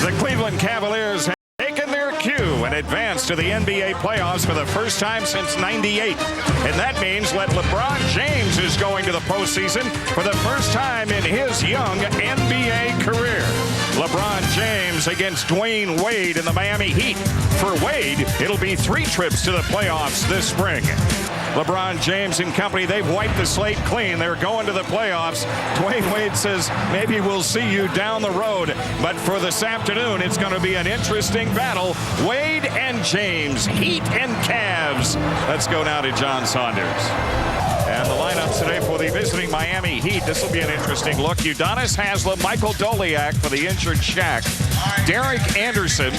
The Cleveland Cavaliers have taken their cue and advanced to the NBA playoffs for the first time since '98. And that means that LeBron James is going to the postseason for the first time in his young NBA career. LeBron James against D.Wade in the Miami Heat. For Wade, it'll be 3 trips to the playoffs this spring. LeBron James and company, they've wiped the slate clean. They're going to the playoffs. D.Wade says, maybe we'll see you down the road. But for this afternoon, it's going to be an interesting battle. Wade and James, Heat and Cavs. Let's go now to John Saunders. And the lineups today for the visiting Miami Heat. This will be an interesting look. Udonis Haslem, Michael Doleac for the injured Shaq. Derek Anderson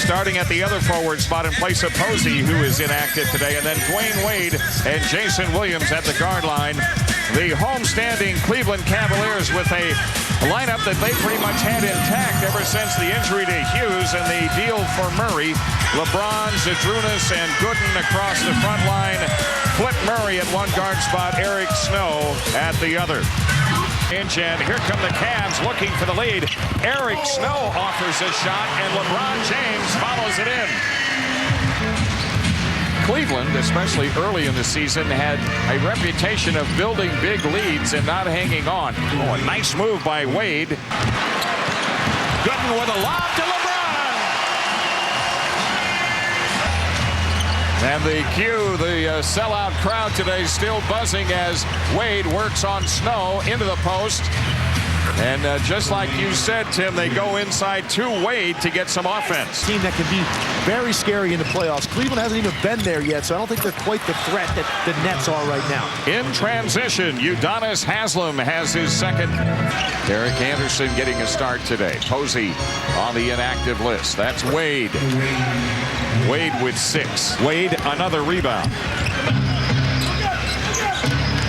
starting at the other forward spot in place of Posey, who is inactive today. And then D.Wade and Jason Williams at the guard line. The homestanding Cleveland Cavaliers with a lineup that they pretty much had intact ever since the injury to Hughes and the deal for Murray. LeBron, Zadrunas, and Gooden across the front line. Flip Murray at one guard spot, Eric Snow at the other. And here come the Cavs looking for the lead. Eric Snow offers a shot, and LeBron James follows it in. Cleveland, especially early in the season, had a reputation of building big leads and not hanging on. Oh, a nice move by Wade. Gooden with a lob to LeBron. And the cue, the sellout crowd today still buzzing as Wade works on Snow into the post. And just like you said, Tim, they go inside to Wade to get some offense. Team that can be very scary in the playoffs. Cleveland hasn't even been there yet, so I don't think they're quite the threat that the Nets are right now. In transition, Udonis Haslem has his second. Derek Anderson getting a start today. Posey on the inactive list. That's Wade. Wade with 6. Wade, another rebound.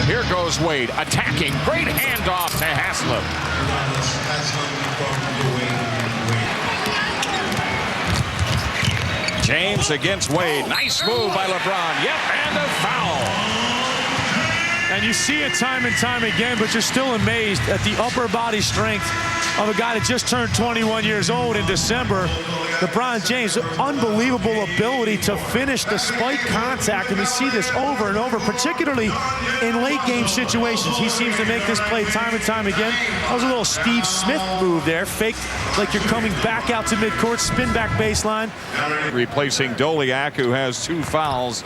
Here goes Wade attacking. Great handoff to Haslem. James against Wade. Nice move by LeBron. Yep, and a foul. And you see it time and time again, but you're still amazed at the upper body strength of a guy that just turned 21 years old in December. LeBron James, unbelievable ability to finish despite contact, and we see this over and over, particularly in late game situations. He seems to make this play time and time again. That was a little Steve Smith move there, faked like you're coming back out to midcourt, spin back baseline. Replacing Doleac, who has 2 fouls.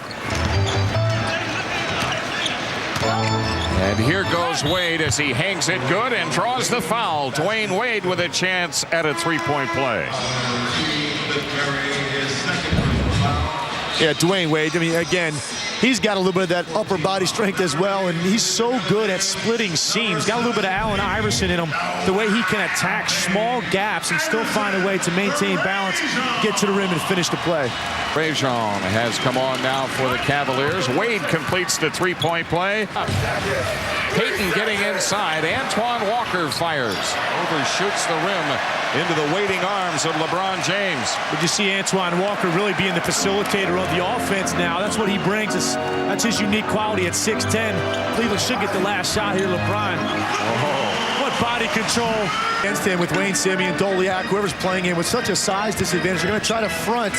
And here goes Wade as he hangs it good and draws the foul. Dwayne Wade with a chance at a 3-point play. Yeah, Dwayne Wade, I mean, again, he's got a little bit of that upper body strength as well, and he's so good at splitting seams. Got a little bit of Allen Iverson in him, the way he can attack small gaps and still find a way to maintain balance, get to the rim, and finish the play. Rajon has come on now for the Cavaliers. Wade completes the 3-point play. Payton getting inside. Antoine Walker fires. Overshoots the rim into the waiting arms of LeBron James. But you see Antoine Walker really being the facilitator of the offense now. That's what he brings. That's his unique quality at 6'10". Cleveland should get the last shot here, LeBron. Oh, what body control. Against him with Wayne Simeon, Doleac, whoever's playing in with such a size disadvantage. They're going to try to front.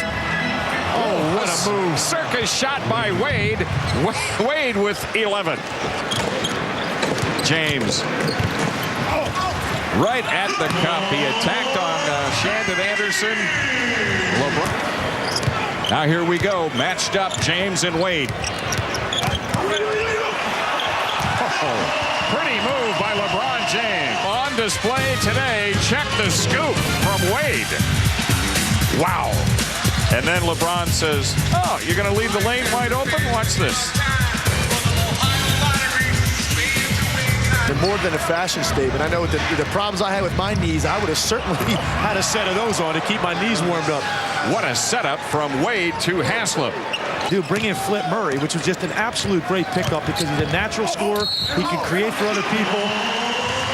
Oh, what a move. Circus shot by Wade. Wade with 11. James. Right at the cup. He attacked on Shandon Anderson. LeBron. Now here we go. Matched up, James and Wade. Oh, pretty move by LeBron James. On display today. Check the scoop from Wade. Wow. And then LeBron says, oh, you're going to leave the lane wide open? Watch this. More than a fashion statement. I know with the problems I had with my knees, I would have certainly had a set of those on to keep my knees warmed up. What a setup from Wade to Haslem. Dude, bring in Flip Murray, which was just an absolute great pickup because he's a natural scorer. He can create for other people.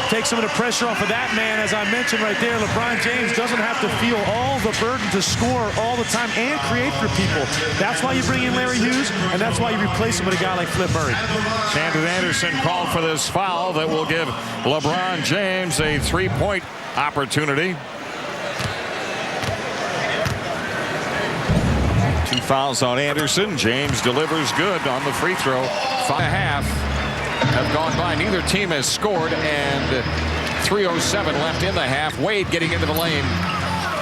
Take some of the pressure off of that man. As I mentioned right there, LeBron James doesn't have to feel all the burden to score all the time and create for people. That's why you bring in Larry Hughes, and that's why you replace him with a guy like Flip Murray. Shandon Anderson called for this foul that will give LeBron James a 3-point opportunity. fouls on Anderson. James delivers good on the free throw. 5.5 have gone by. Neither team has scored, and 3:07 left in the half. Wade getting into the lane.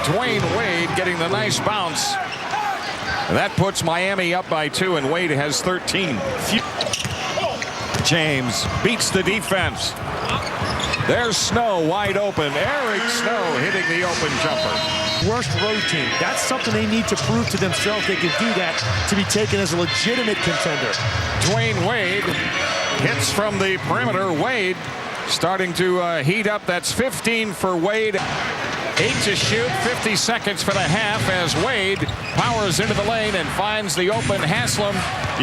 D.Wade getting the nice bounce. That puts Miami up by 2, and Wade has 13. James beats the defense. There's Snow wide open. Eric Snow hitting the open jumper. Worst road team. That's something they need to prove to themselves they can do that to be taken as a legitimate contender. Wade hits from the perimeter. Wade starting to heat up. That's 15 for Wade. 8 to shoot. 50 seconds for the half as Wade powers into the lane and finds the open Haslam.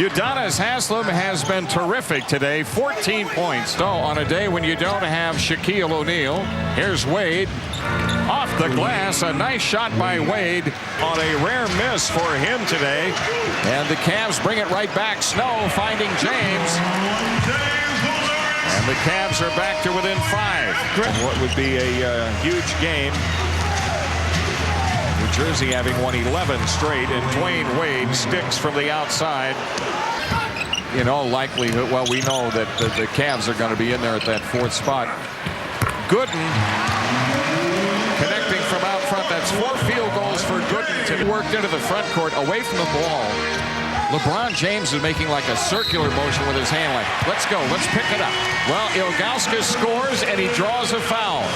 Udonis Haslam has been terrific today. 14 points. So on a day when you don't have Shaquille O'Neal, here's Wade. Off the glass, a nice shot by Wade on a rare miss for him today. And the Cavs bring it right back. Snow finding James. And the Cavs are back to within 5. What would be a huge game. New Jersey having won 11 straight, and Wade sticks from the outside. In all likelihood, well, we know that the Cavs are going to be in there at that 4th spot. Gooden connecting from out front. That's 4 field goals for Gooden. He worked into the front court away from the ball. LeBron James is making like a circular motion with his hand, like, let's go, let's pick it up. Well, Ilgauskas scores, and he draws a foul.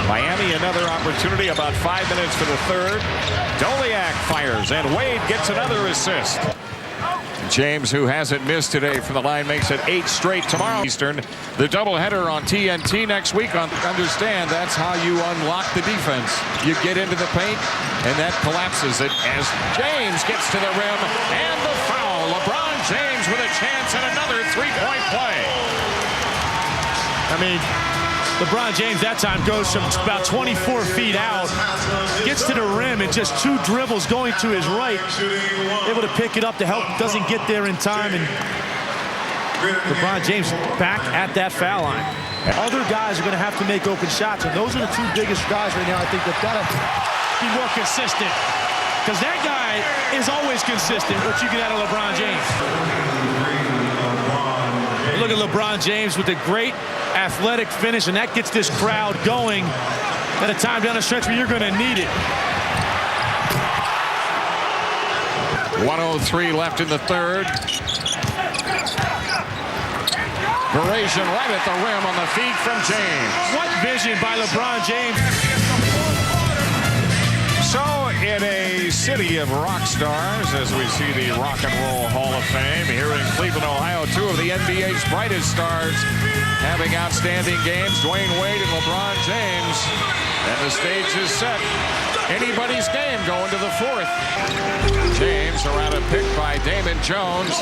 Miami another opportunity, about 5 minutes for the 3rd. Doliak fires, and Wade gets another assist. James, who hasn't missed today from the line, makes it 8 straight tomorrow Eastern. The doubleheader on TNT next week. Understand that's how you unlock the defense. You get into the paint, and that collapses it as James gets to the rim, and the foul. LeBron James with a chance at another 3-point play. I mean, LeBron James that time goes from about 24 feet out, gets to the rim, and just 2 dribbles going to his right, able to pick it up to help, doesn't get there in time, and LeBron James back at that foul line. Other guys are going to have to make open shots, and those are the 2 biggest guys right now. I think they've got to be more consistent, because that guy is always consistent, what you get out of LeBron James. Look at LeBron James with a great athletic finish, and that gets this crowd going at a time down the stretch where you're going to need it. 1:03 left in the 3rd. Berasian right at the rim on the feed from James. What vision by LeBron James. So in a city of rock stars, as we see the Rock and Roll Hall of Fame here in Cleveland, Ohio, 2 of the NBA's brightest stars having outstanding games, D.Wade and LeBron James. And the stage is set. Anybody's game going to the 4th. James around a pick by Damon Jones.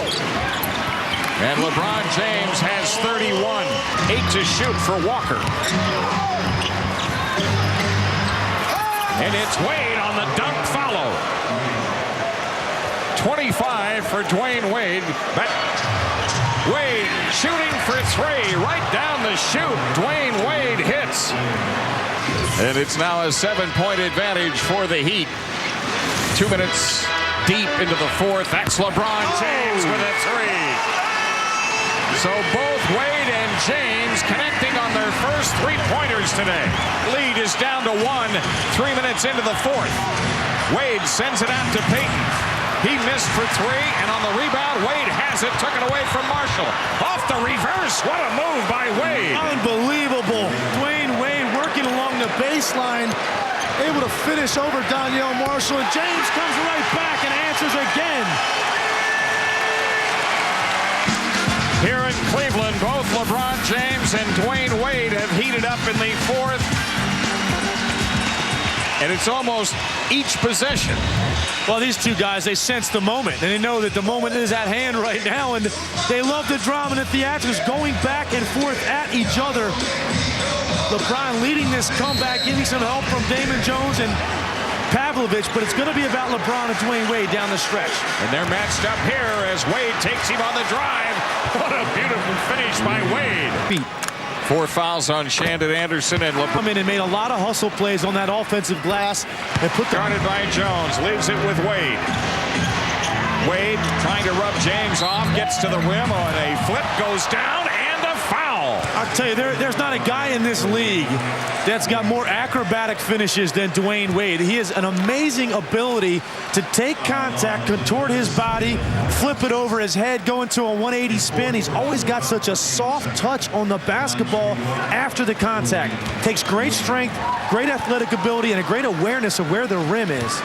And LeBron James has 31. 8 to shoot for Walker. And it's Wade on the dunk follow. 25 for Wade. But Wade shooting for 3. Right down the chute. Wade hits. And it's now a 7-point advantage for the Heat. 2 minutes deep into the 4th. That's LeBron James with a 3. So both Wade and James connecting on their first 3-pointers today. Lead is down to 1, 3 minutes into the 4th. Wade sends it out to Payton. He missed for 3, and on the rebound, Wade has it, took it away from Marshall. Off the reverse, what a move by Wade. Unbelievable. Wade working along the baseline, able to finish over Donyell Marshall, and James comes right back and answers again. Here in Cleveland, both LeBron James and Wade have heated up in the 4th. And it's almost each possession. Well, these 2 guys, they sense the moment, and they know that the moment is at hand right now, and they love the drama and the theatrics going back and forth at each other. LeBron leading this comeback, getting some help from Damon Jones and Pavlovich, but it's going to be about LeBron and Wade down the stretch. And they're matched up here as Wade takes him on the drive. What a beautiful finish by Wade. 4 fouls on Shandon Anderson and LeBron. Come in and made a lot of hustle plays on that offensive glass and put the guarded by Jones, leaves it with Wade. Wade trying to rub James off, gets to the rim on a flip, goes down, and a foul. I'll tell you, there's not a guy in this league that's got more acrobatic finishes than D.Wade. He has an amazing ability to take contact, contort his body, flip it over his head, go into a 180 spin. He's always got such a soft touch on the basketball after the contact. Takes great strength, great athletic ability, and a great awareness of where the rim is.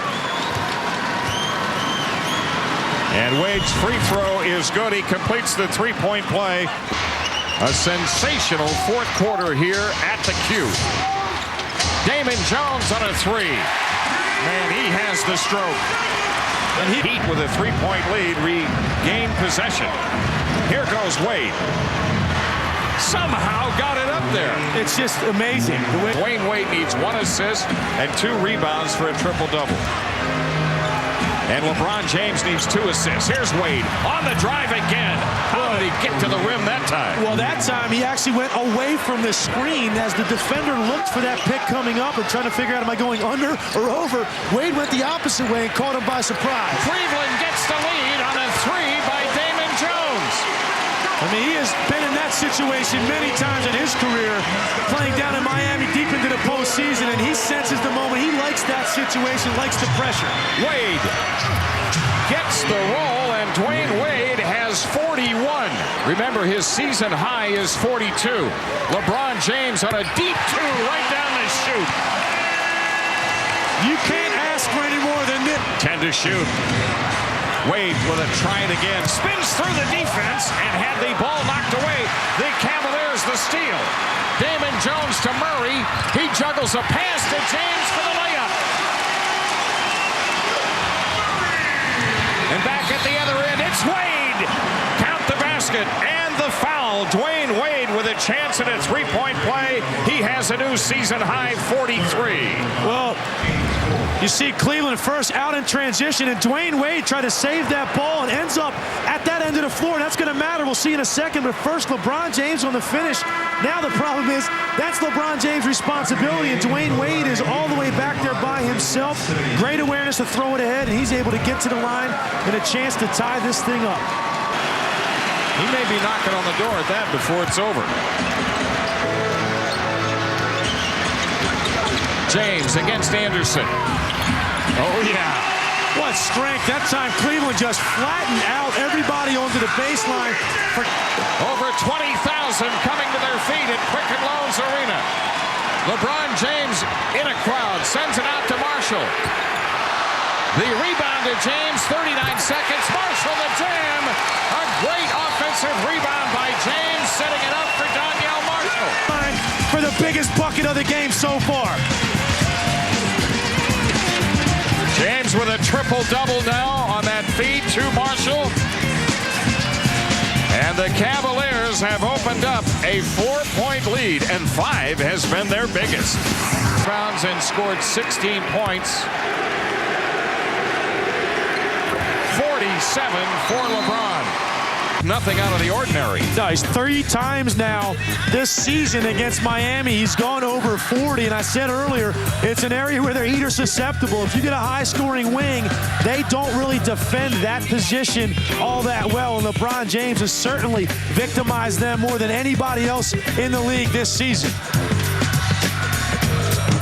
And Wade's free throw is good. He completes the three-point play. A sensational fourth quarter here at the Q. Damon Jones on a three. Man, he has the stroke. And Heat with a three-point lead regain possession. Here goes Wade. Somehow got it up there. It's just amazing. Dwayne Wade needs 1 assist and 2 rebounds for a triple-double. And LeBron James needs 2 assists. Here's Wade on the drive again. How did he get to the rim that time? Well, that time he actually went away from the screen as the defender looked for that pick coming up and trying to figure out, am I going under or over? Wade went the opposite way and caught him by surprise. Cleveland gets the lead on a 3 by Damon Jones. I mean, he has been in that situation many times in his career, playing down in Miami deep into the postseason, and he senses the moment. He likes that situation, likes the pressure. Wade gets the roll, and Dwayne Wade has 41. Remember, his season high is 42. LeBron James on a deep 2 right down the chute. You can't ask for any more than this. 10 to shoot. Wade with a try it again. Spins through the defense and had the ball knocked away. The Cavaliers the steal. Damon Jones to Murray. He juggles a pass to James for the layup. And back at the other end, it's Wade. Count the basket and the foul. Dwayne Wade with a chance at a three-point play. He has a new season high 43. Well, you see Cleveland first out in transition, and Dwayne Wade tried to save that ball and ends up at that end of the floor. That's going to matter. We'll see in a second. But first, LeBron James on the finish. Now the problem is that's LeBron James' responsibility, and Dwayne Wade is all the way back there by himself. Great awareness to throw it ahead, and he's able to get to the line and a chance to tie this thing up. He may be knocking on the door at that before it's over. James against Anderson. Oh, yeah. What strength. That time Cleveland just flattened out everybody onto the baseline. Over 20,000 coming to their feet at Quicken Loans Arena. LeBron James in a crowd, sends it out to Marshall. The rebound to James, 39 seconds. Marshall the jam. A great offensive rebound by James, setting it up for Donyell Marshall. For the biggest bucket of the game so far. James with a triple-double now on that feed to Marshall. And the Cavaliers have opened up a 4-point lead, and 5 has been their biggest. Rounds and scored 16 points. 47 for LeBron. Nothing out of the ordinary. No, he's 3 times now this season against Miami. He's gone over 40, and I said earlier, it's an area where they're heater susceptible. If you get a high-scoring wing, they don't really defend that position all that well, and LeBron James has certainly victimized them more than anybody else in the league this season.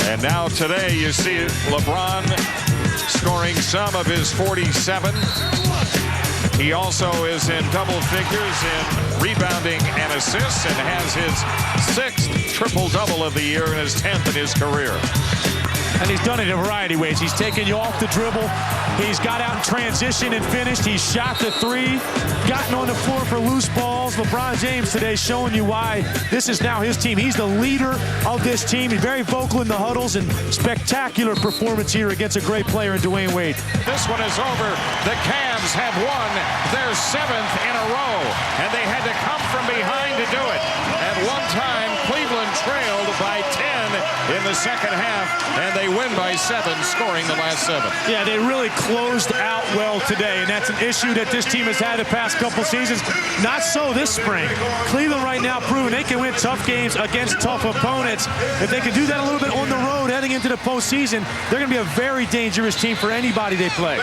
And now today you see LeBron scoring some of his 47. He also is in double figures in rebounding and assists and has his 6th triple-double of the year and his 10th in his career. And he's done it in a variety of ways. He's taken you off the dribble. He's got out in transition and finished. He's shot the 3, gotten on the floor for loose balls. LeBron James today showing you why this is now his team. He's the leader of this team. He's very vocal in the huddles, and spectacular performance here against a great player in Dwayne Wade. This one is over. The Cavs have won their 7th in a row, and they had to come from behind to do it. At one time, Cleveland trailed by 10 in the second half, and they win by 7, scoring the last 7. Yeah, they really closed out well today, and that's an issue that this team has had the past couple seasons. Not so this spring. Cleveland right now proving they can win tough games against tough opponents. If they can do that a little bit on the road heading into the postseason, they're going to be a very dangerous team for anybody they play.